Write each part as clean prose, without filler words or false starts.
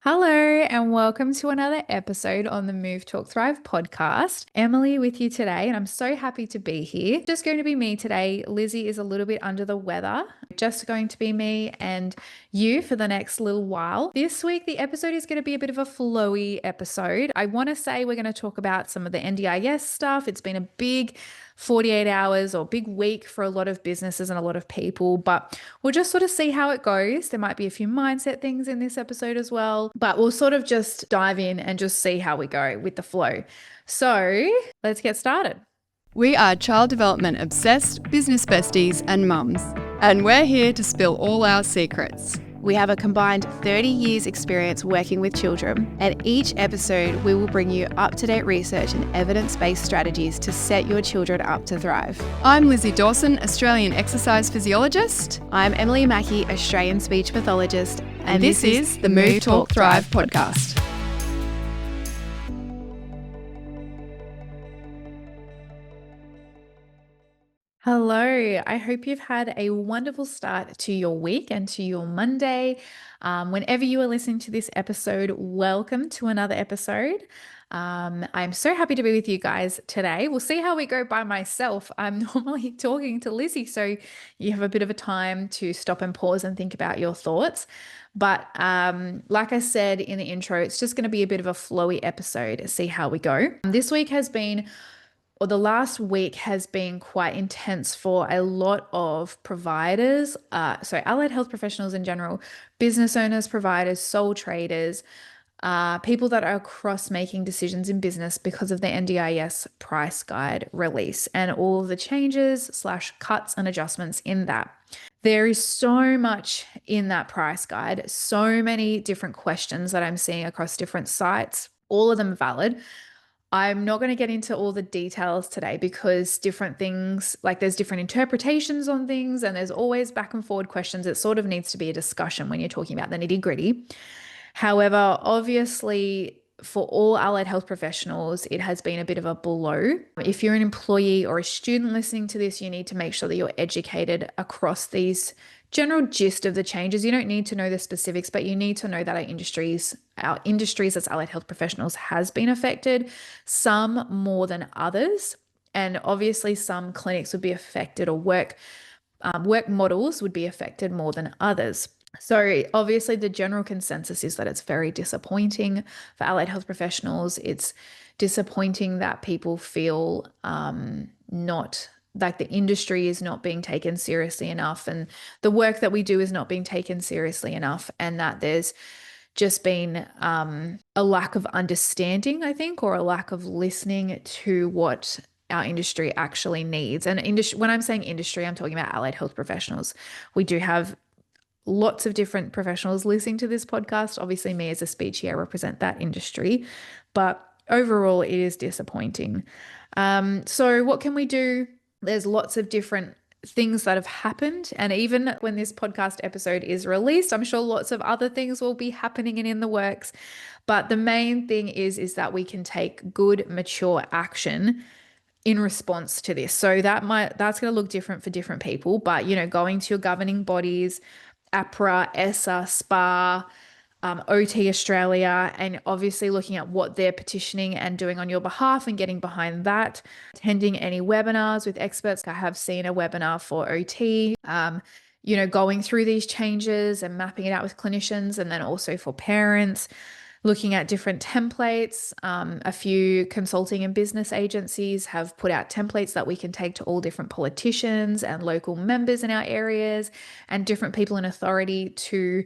Hello, and welcome to another episode on the Move Talk Thrive podcast. Emily with you today, and I'm so happy to be here. Just going to be me today. Lizzy is a little bit under the weather. Just going to be me and you for the next little while. This week, the episode is going to be a bit of a flowy episode. I want to say we're going to talk about some of the NDIS stuff. It's been a big 48 hours or big week for a lot of businesses and a lot of people, but we'll just sort of see how it goes. There might be a few mindset things in this episode as well, but we'll sort of just dive in and just see how we go with the flow. So let's get started. We are child development obsessed business besties and mums, and we're here to spill all our secrets. We have a combined 30 years experience working with children, and each episode we will bring you up-to-date research and evidence-based strategies to set your children up to thrive. I'm Lizzy Dawson, Australian exercise physiologist. I'm Emily Mackie, Australian speech pathologist, And this is the Move Talk Thrive podcast. Hello, I hope you've had a wonderful start to your week and to your Monday. Whenever you are listening to this episode, welcome to another episode. I'm so happy to be with you guys today. We'll see how we go by myself. I'm normally talking to Lizzy, so you have a bit of a time to stop and pause and think about your thoughts. But like I said in the intro, it's just going to be a bit of a flowy episode. See how we go. This week has been the last week has been quite intense for a lot of providers, so allied health professionals in general, business owners, providers, sole traders, people that are across making decisions in business because of the NDIS price guide release and all of the changes / cuts and adjustments in that. There is so much in that price guide, so many different questions that I'm seeing across different sites, all of them valid. I'm not going to get into all the details today because different things, like there's different interpretations on things and there's always back and forward questions. It sort of needs to be a discussion when you're talking about the nitty gritty. However, obviously, for all allied health professionals, it has been a bit of a blow. If you're an employee or a student listening to this, you need to make sure that you're educated across these general gist of the changes. You don't need to know the specifics, but you need to know that our industries as allied health professionals has been affected, some more than others. And obviously some clinics would be affected, or work models would be affected more than others. So obviously the general consensus is that it's very disappointing for allied health professionals. It's disappointing that people feel not like the industry is not being taken seriously enough, and the work that we do is not being taken seriously enough, and that there's just been a lack of understanding, I think, or a lack of listening to what our industry actually needs. And when I'm saying industry, I'm talking about allied health professionals. We do have lots of different professionals listening to this podcast. Obviously, me as a speech here, I represent that industry, but overall, it is disappointing. So what can we do? There's lots of different things that have happened. And even when this podcast episode is released, I'm sure lots of other things will be happening and in the works. But the main thing is that we can take good, mature action in response to this. So that's going to look different for different people. But, going to your governing bodies, APRA, ESSA, SPA, OT Australia, and obviously looking at what they're petitioning and doing on your behalf and getting behind that, attending any webinars with experts. I have seen a webinar for OT, going through these changes and mapping it out with clinicians, and then also for parents, looking at different templates. A few consulting and business agencies have put out templates that we can take to all different politicians and local members in our areas and different people in authority to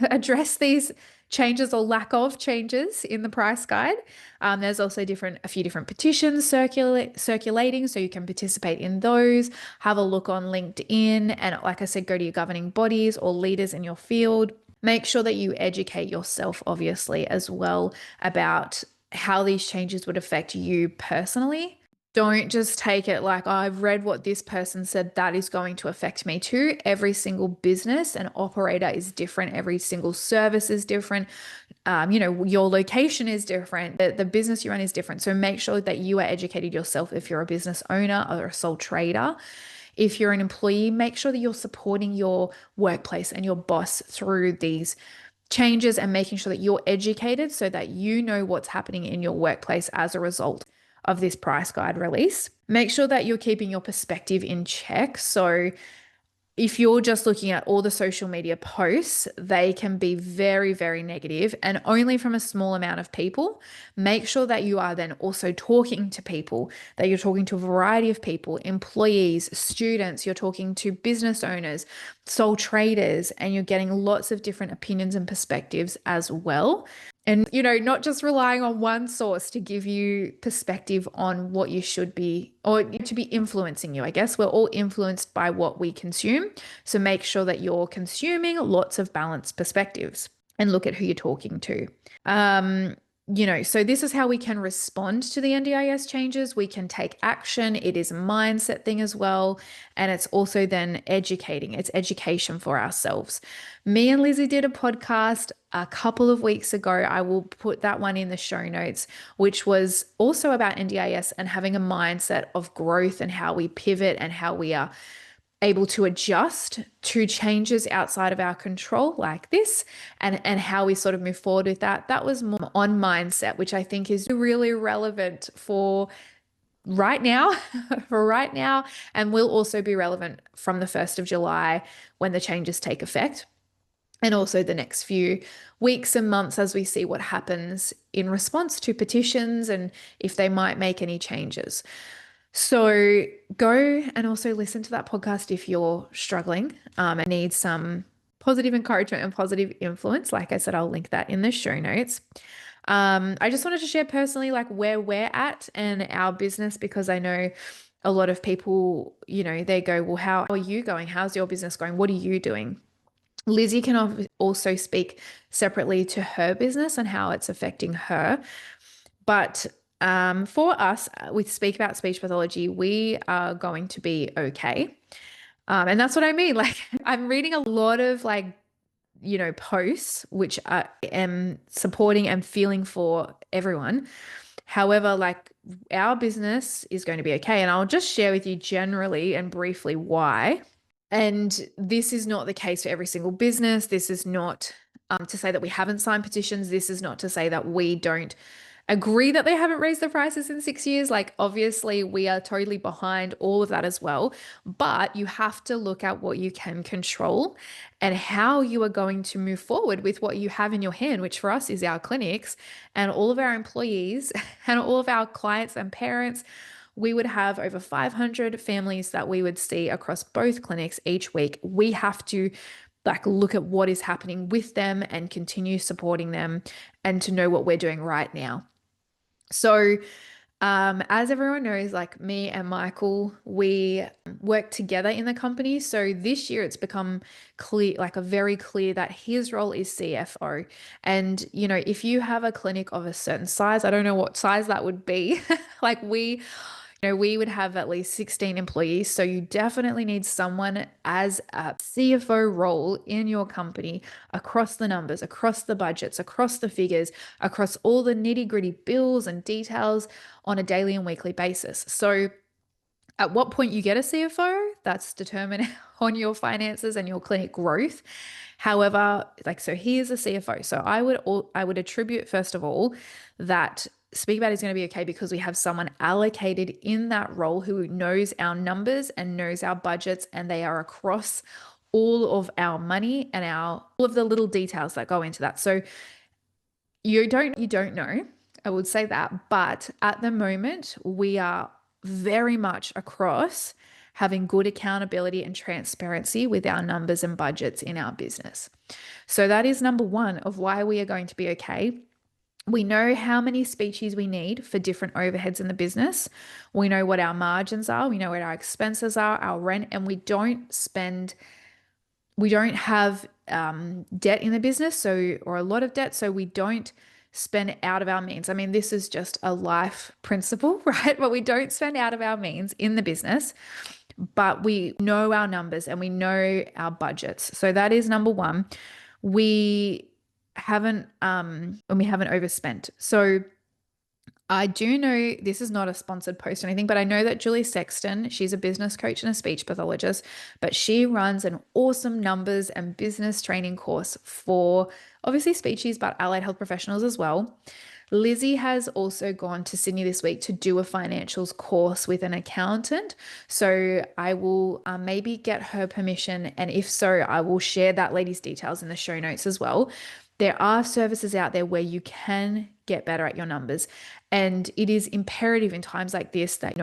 address these changes or lack of changes in the price guide. There's also a few different petitions circulating, so you can participate in those. Have a look on LinkedIn, and like I said, go to your governing bodies or leaders in your field. Make sure that you educate yourself, obviously, as well about how these changes would affect you personally. Don't just take it like, oh, I've read what this person said, that is going to affect me too. Every single business and operator is different. Every single service is different. Your location is different. The business you run is different. So make sure that you are educated yourself if you're a business owner or a sole trader. If you're an employee, make sure that you're supporting your workplace and your boss through these changes and making sure that you're educated so that you know what's happening in your workplace as a result of this price guide release. Make sure that you're keeping your perspective in check. So if you're just looking at all the social media posts, they can be very, very negative and only from a small amount of people. Make sure that you are then also talking to people, that you're talking to a variety of people, employees, students, you're talking to business owners, sole traders, and you're getting lots of different opinions and perspectives as well. And, not just relying on one source to give you perspective on what you should be or to be influencing you. I guess we're all influenced by what we consume. So make sure that you're consuming lots of balanced perspectives and look at who you're talking to. So this is how we can respond to the NDIS changes. We can take action. It is a mindset thing as well. And it's also then educating. It's education for ourselves. Me and Lizzy did a podcast a couple of weeks ago. I will put that one in the show notes, which was also about NDIS and having a mindset of growth and how we pivot and how we are able to adjust to changes outside of our control like this and how we sort of move forward with that. That was more on mindset, which I think is really relevant for right now, and will also be relevant from the 1st of July when the changes take effect. And also the next few weeks and months as we see what happens in response to petitions and if they might make any changes. So go and also listen to that podcast if you're struggling and need some positive encouragement and positive influence. Like I said, I'll link that in the show notes. I just wanted to share personally like where we're at and our business, because I know a lot of people, they go, well, how are you going? How's your business going? What are you doing? Lizzy can also speak separately to her business and how it's affecting her. But for us, we speak about speech pathology, we are going to be okay. And that's what I mean. Like I'm reading a lot of posts, which I am supporting and feeling for everyone. However, like our business is going to be okay. And I'll just share with you generally and briefly why. And this is not the case for every single business. This is not to say that we haven't signed petitions. This is not to say that we don't agree that they haven't raised the prices in 6 years. Like, obviously, we are totally behind all of that as well. But you have to look at what you can control and how you are going to move forward with what you have in your hand, which for us is our clinics and all of our employees and all of our clients and parents. We would have over 500 families that we would see across both clinics each week. We have to look at what is happening with them and continue supporting them and to know what we're doing right now. So as everyone knows, like me and Michael, we work together in the company. So this year it's become clear, very clear that his role is CFO. And, if you have a clinic of a certain size, I don't know what size that would be. We would have at least 16 employees. So you definitely need someone as a CFO role in your company across the numbers, across the budgets, across the figures, across all the nitty-gritty bills and details on a daily and weekly basis. So at what point you get a CFO, that's determined on your finances and your clinic growth. However, so he is a CFO. So I would attribute, first of all, that Speak About is going to be okay because we have someone allocated in that role who knows our numbers and knows our budgets, and they are across all of our money and all of the little details that go into that. So you don't know, I would say that, but at the moment we are very much across having good accountability and transparency with our numbers and budgets in our business. So that is number one of why we are going to be okay. We know how many speeches we need for different overheads in the business. We know what our margins are. We know what our expenses are, our rent, and we don't have debt in the business, or a lot of debt, so we don't spend out of our means. I mean, this is just a life principle, right? But we don't spend out of our means in the business, but we know our numbers and we know our budgets. So that is number one. We haven't overspent. So I do know this is not a sponsored post or anything, but I know that Julie Sexton, she's a business coach and a speech pathologist, but she runs an awesome numbers and business training course for obviously speechies, but allied health professionals as well. Lizzy has also gone to Sydney this week to do a financials course with an accountant. So I will maybe get her permission. And if so, I will share that lady's details in the show notes as well. There are services out there where you can get better at your numbers. And it is imperative in times like this that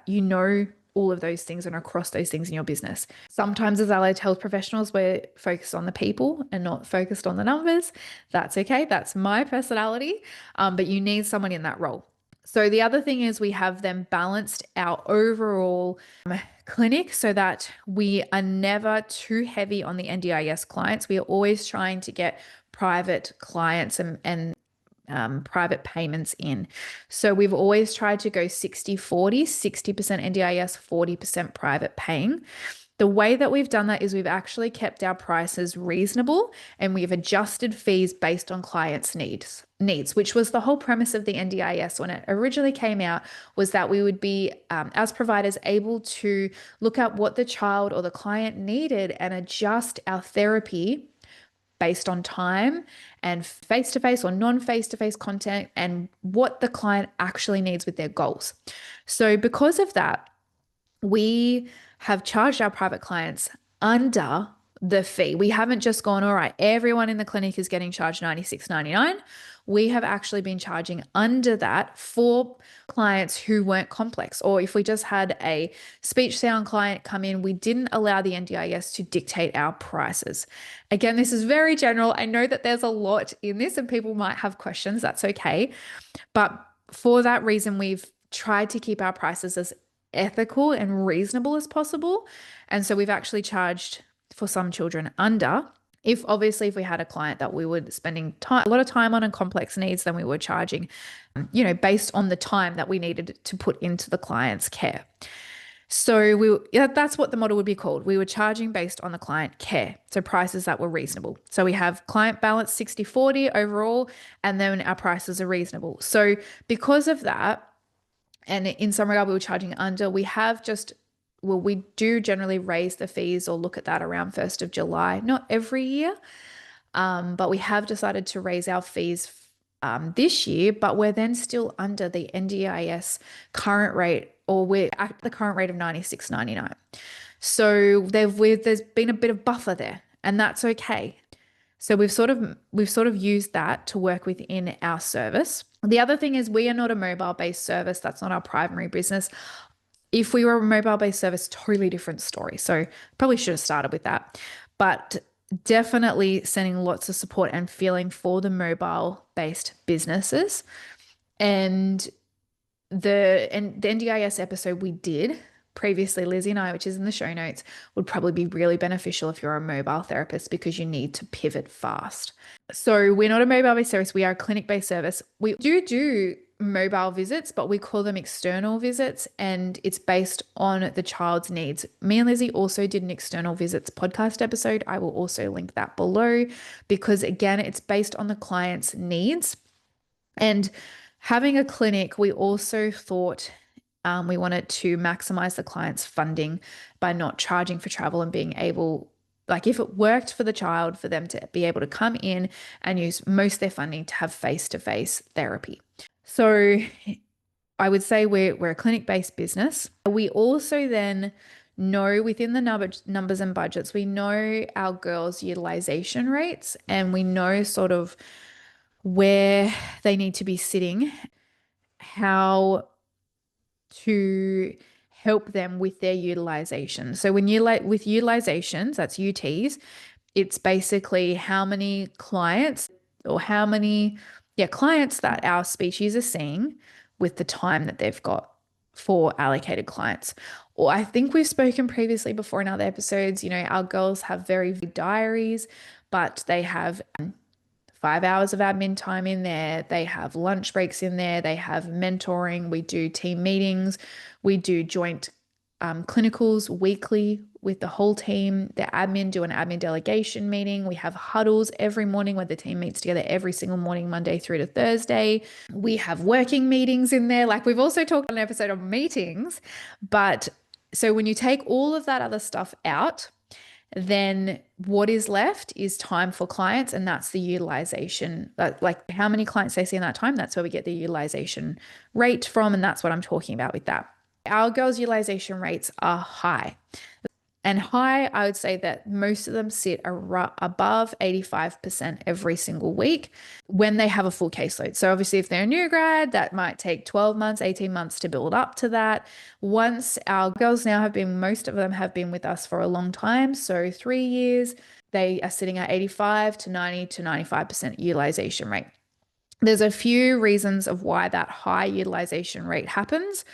you know all of those things and across those things in your business. Sometimes as allied health professionals, we're focused on the people and not focused on the numbers. That's okay. That's my personality. But you need someone in that role. So the other thing is we have them balanced our overall clinic so that we are never too heavy on the NDIS clients. We are always trying to get private clients and private payments in. So we've always tried to go 60-40, 60% NDIS, 40% private paying. The way that we've done that is we've actually kept our prices reasonable and we've adjusted fees based on clients' needs, which was the whole premise of the NDIS when it originally came out, was that we would be, as providers, able to look at what the child or the client needed and adjust our therapy based on time and face-to-face or non-face-to-face content and what the client actually needs with their goals. So because of that, we have charged our private clients under the fee. We haven't just gone, all right, everyone in the clinic is getting charged $96.99. We have actually been charging under that for clients who weren't complex. Or if we just had a speech sound client come in, we didn't allow the NDIS to dictate our prices. Again, this is very general. I know that there's a lot in this and people might have questions. That's okay. But for that reason, we've tried to keep our prices as ethical and reasonable as possible. And so we've actually charged for some children under. If we had a client that we were spending a lot of time on and complex needs, then we were charging, based on the time that we needed to put into the client's care. So that's what the model would be called. We were charging based on the client care. So prices that were reasonable. So we have client balance 60-40 overall, and then our prices are reasonable. So because of that, and in some regard, we were charging under, we do generally raise the fees or look at that around 1st of July, not every year, but we have decided to raise our fees this year, but we're then still under the NDIS current rate, or we're at the current rate of $96.99. So there's been a bit of buffer there, and that's okay. So we've sort of used that to work within our service. The other thing is we are not a mobile-based service. That's not our primary business. If we were a mobile-based service, totally different story. So probably should have started with that. But definitely sending lots of support and feeling for the mobile-based businesses. And the NDIS episode we did previously, Lizzy and I, which is in the show notes, would probably be really beneficial if you're a mobile therapist because you need to pivot fast. So we're not a mobile-based service. We are a clinic-based service. We do mobile visits, but we call them external visits, and it's based on the child's needs. Me and Lizzy also did an external visits podcast episode. I will also link that below because, again, it's based on the client's needs. And having a clinic, we also thought we wanted to maximize the client's funding by not charging for travel and being able, like if it worked for the child, for them to be able to come in and use most of their funding to have face-to-face therapy. So I would say we're a clinic-based business. We also then know within the numbers and budgets, we know our girls' utilization rates and we know sort of where they need to be sitting, how to help them with their utilization. So with utilizations, that's UTs, it's basically how many clients or how many clients that our species are seeing with the time that they've got for allocated clients. Or I think we've spoken previously before in other episodes, our girls have very diaries, but they have 5 hours of admin time in there. They have lunch breaks in there. They have mentoring. We do team meetings. We do joint clinicals weekly with the whole team. The admin do an admin delegation meeting. We have huddles every morning where the team meets together every single morning, Monday through to Thursday. We have working meetings in there. Like we've also talked on an episode of meetings. But so when you take all of that other stuff out then what is left is time for clients, and that's the utilization. Like how many clients they see in that time, that's where we get the utilization rate from, and that's what I'm talking about with that. Our girls' utilization rates are high. And high, I would say that most of them sit above 85% every single week when they have a full caseload. So obviously, if they're a new grad, that might take 12 months, 18 months to build up to that. Once our girls now have been, most of them have been with us for a long time, so 3 years, they are sitting at 85 to 90 to 95% utilization rate. There's a few reasons of why that high utilization rate happens.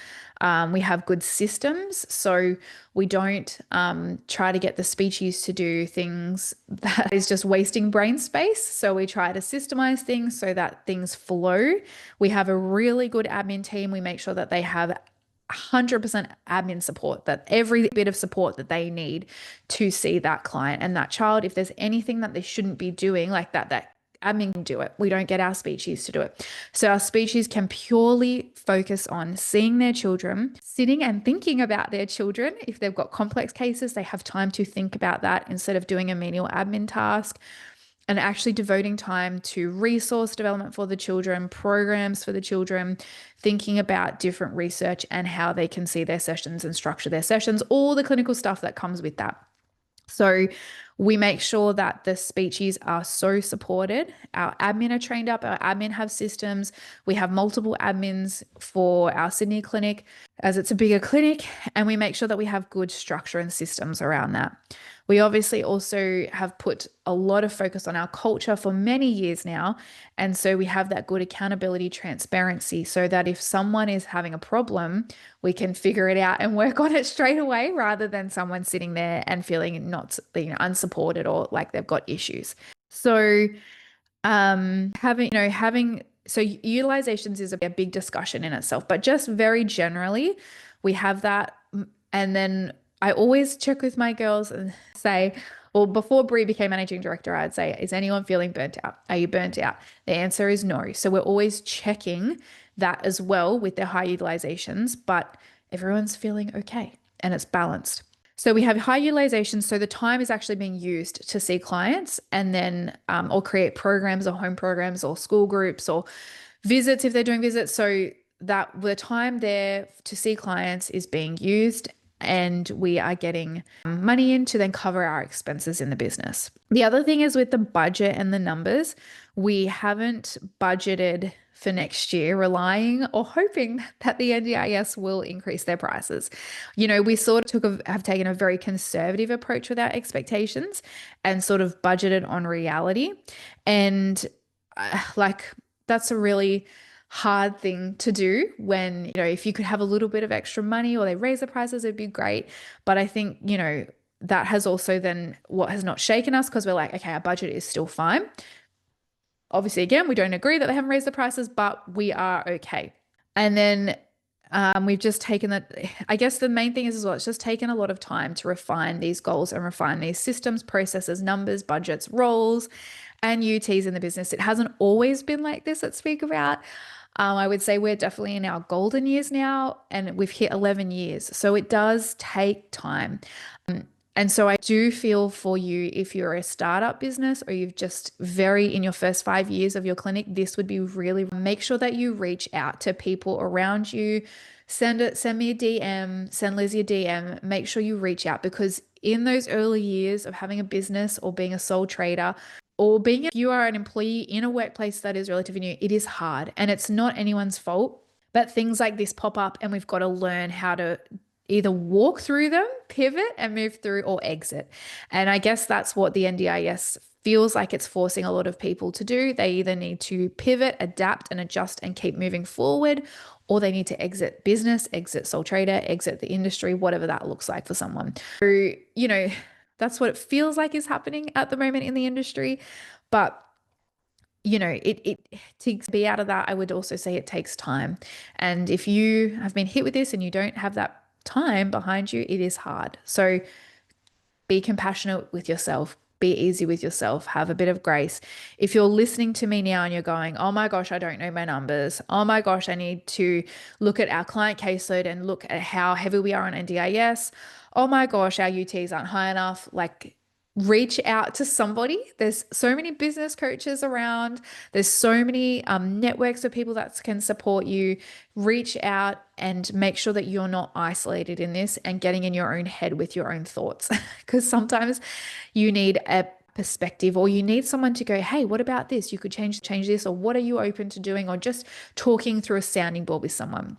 We have good systems, so we don't try to get the species to do things that is just wasting brain space. So we try to systemize things so that things flow. We have a really good admin team. We make sure that they have 100% admin support, that every bit of support that they need to see that client and that child. If there's anything that they shouldn't be doing, like that admin can do it. We don't get our species to do it. So our species can purely focus on seeing their children, sitting and thinking about their children. If they've got complex cases, they have time to think about that instead of doing a menial admin task, and actually devoting time to resource development for the children, programs for the children, thinking about different research and how they can see their sessions and structure their sessions, all the clinical stuff that comes with that. So we make sure that the species are so supported. Our admin are trained up. Our admin have systems. We have multiple admins for our Sydney clinic as it's a bigger clinic, and we make sure that we have good structure and systems around that. We obviously also have put a lot of focus on our culture for many years now. And so we have that good accountability, transparency, so that if someone is having a problem, we can figure it out and work on it straight away rather than someone sitting there and feeling not, unsupported or like they've got issues. So having so utilizations is a big discussion in itself, but just very generally, we have that. And then I always check with my girls and say, well, before Brie became managing director, I'd say, is anyone feeling burnt out? Are you burnt out? The answer is no. So we're always checking that as well with their high utilizations, but everyone's feeling okay and it's balanced. So we have high utilization. So the time is actually being used to see clients and then, or create programs or home programs or school groups or visits if they're doing visits. So that the time there to see clients is being used, and we are getting money in to then cover our expenses in the business. The other thing is with the budget and the numbers, we haven't budgeted for next year, relying or hoping that the NDIS will increase their prices. We sort of have taken a very conservative approach with our expectations and sort of budgeted on reality. And that's a really hard thing to do when, if you could have a little bit of extra money or they raise the prices, it'd be great. But I think, that has also then what has not shaken us, because we're like, okay, our budget is still fine. Obviously, again, we don't agree that they haven't raised the prices, but we are okay. And then we've just taken that. I guess the main thing is as well, it's just taken a lot of time to refine these goals and refine these systems, processes, numbers, budgets, roles, and UTs in the business. It hasn't always been like this. Let's speak about. I would say we're definitely in our golden years now, and we've hit 11 years. So it does take time. And so I do feel for you if you're a startup business or you've just in your first 5 years of your clinic, this would be really, make sure that you reach out to people around you. Send me a DM, send Lizzy a DM, make sure you reach out, because in those early years of having a business or being a sole trader, or if you are an employee in a workplace that is relatively new, it is hard and it's not anyone's fault. But things like this pop up and we've got to learn how to either walk through them, pivot and move through, or exit. And I guess that's what the NDIS feels like it's forcing a lot of people to do. They either need to pivot, adapt and adjust and keep moving forward, or they need to exit business, exit sole trader, exit the industry, whatever that looks like for someone. So, that's what it feels like is happening at the moment in the industry. But it to be out of that, I would also say it takes time. And if you have been hit with this and you don't have that time behind you, it is hard. So be compassionate with yourself, be easy with yourself, have a bit of grace. If you're listening to me now and you're going, oh my gosh, I don't know my numbers. Oh my gosh, I need to look at our client caseload and look at how heavy we are on NDIS. Oh my gosh, our UTs aren't high enough. Like, reach out to somebody. There's so many business coaches around. There's so many networks of people that can support you. Reach out and make sure that you're not isolated in this and getting in your own head with your own thoughts. Because sometimes you need a perspective, or you need someone to go, hey, what about this? You could change this, or what are you open to doing? Or just talking through a sounding board with someone.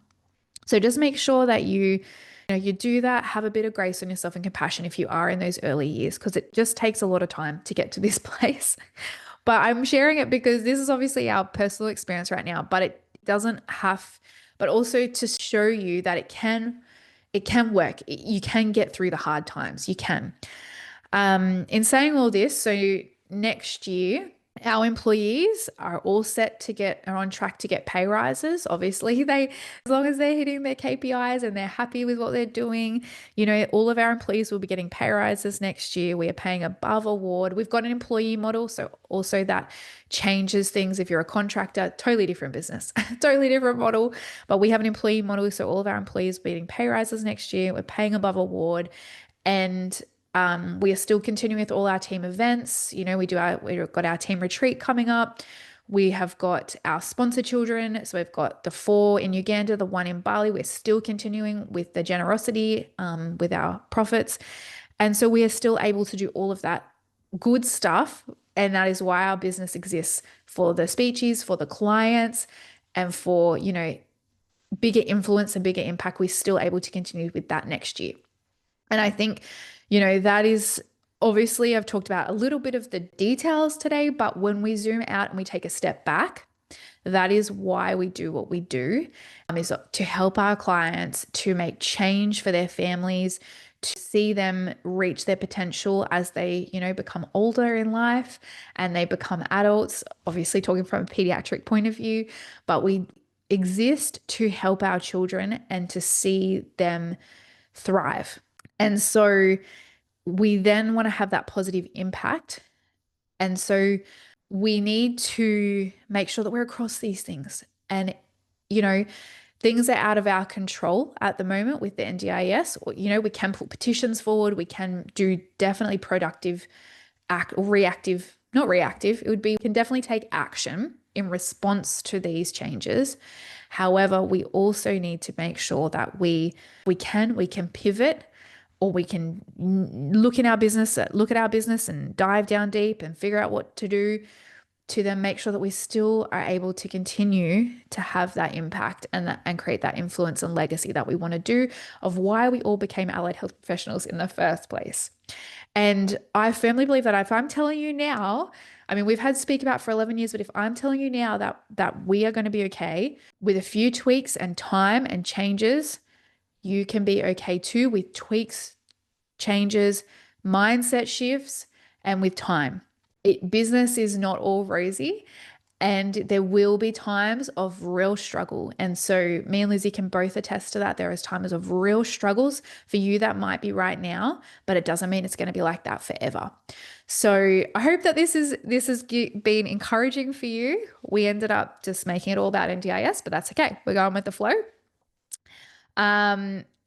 So just make sure that you do that. Have a bit of grace on yourself and compassion if you are in those early years, because it just takes a lot of time to get to this place. But I'm sharing it because this is obviously our personal experience right now, but it doesn't have, but also to show you that it can work. You can get through the hard times. You can. In saying all this, so next year, our employees are all are on track to get pay rises. Obviously, as long as they're hitting their KPIs and they're happy with what they're doing, all of our employees will be getting pay rises next year. We are paying above award. We've got an employee model, so also that changes things. If you're a contractor, totally different business, totally different model. But we have an employee model, so all of our employees will be getting pay rises next year. We're paying above award, and we are still continuing with all our team events. We've got our team retreat coming up. We have got our sponsor children. So we've got the 4 in Uganda, the 1 in Bali. We're still continuing with the generosity with our profits. And so we are still able to do all of that good stuff. And that is why our business exists, for the speeches, for the clients, and for, bigger influence and bigger impact. We're still able to continue with that next year. And I think, that is obviously, I've talked about a little bit of the details today, but when we zoom out and we take a step back, that is why we do what we do, is to help our clients to make change for their families, to see them reach their potential as they, become older in life and they become adults, obviously talking from a pediatric point of view, but we exist to help our children and to see them thrive. And so we then want to have that positive impact. And so we need to make sure that we're across these things. And, things are out of our control at the moment with the NDIS. We can put petitions forward. We can do definitely productive, not reactive. We can definitely take action in response to these changes. However, we also need to make sure that we can pivot, or we can look at our business and dive down deep and figure out what to do to then make sure that we still are able to continue to have that impact and create that influence and legacy that we want to do, of why we all became allied health professionals in the first place. And I firmly believe that if I'm telling you now, we've had Speak About for 11 years, but if I'm telling you now that we are going to be okay with a few tweaks and time and changes, you can be okay too, with tweaks, changes, mindset shifts, and with time. Business is not all rosy, and there will be times of real struggle. And so me and Lizzy can both attest to that. There is times of real struggles for you that might be right now, but it doesn't mean it's going to be like that forever. So I hope that this has been encouraging for you. We ended up just making it all about NDIS, but that's okay. We're going with the flow.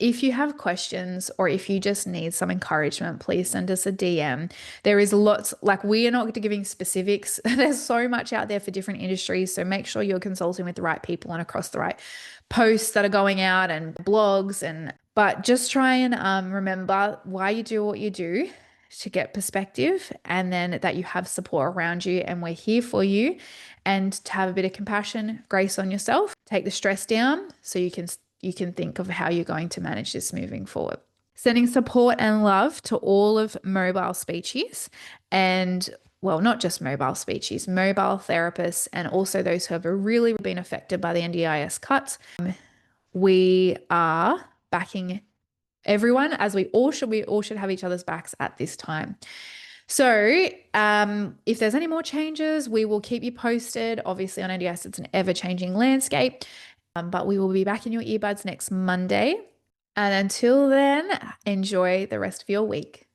If you have questions, or if you just need some encouragement, please send us a DM. There is lots, we are not giving specifics. There's so much out there for different industries. So make sure you're consulting with the right people and across the right posts that are going out and blogs, but just try and remember why you do what you do, to get perspective, and then that you have support around you, and we're here for you, and to have a bit of compassion, grace on yourself, take the stress down so you can think of how you're going to manage this moving forward. Sending support and love to all of mobile speeches, and not just mobile speeches, mobile therapists, and also those who have really been affected by the NDIS cuts. We are backing everyone, as we all should have each other's backs at this time. So if there's any more changes, we will keep you posted. Obviously on NDIS, it's an ever-changing landscape. But we will be back in your earbuds next Monday. And until then, enjoy the rest of your week.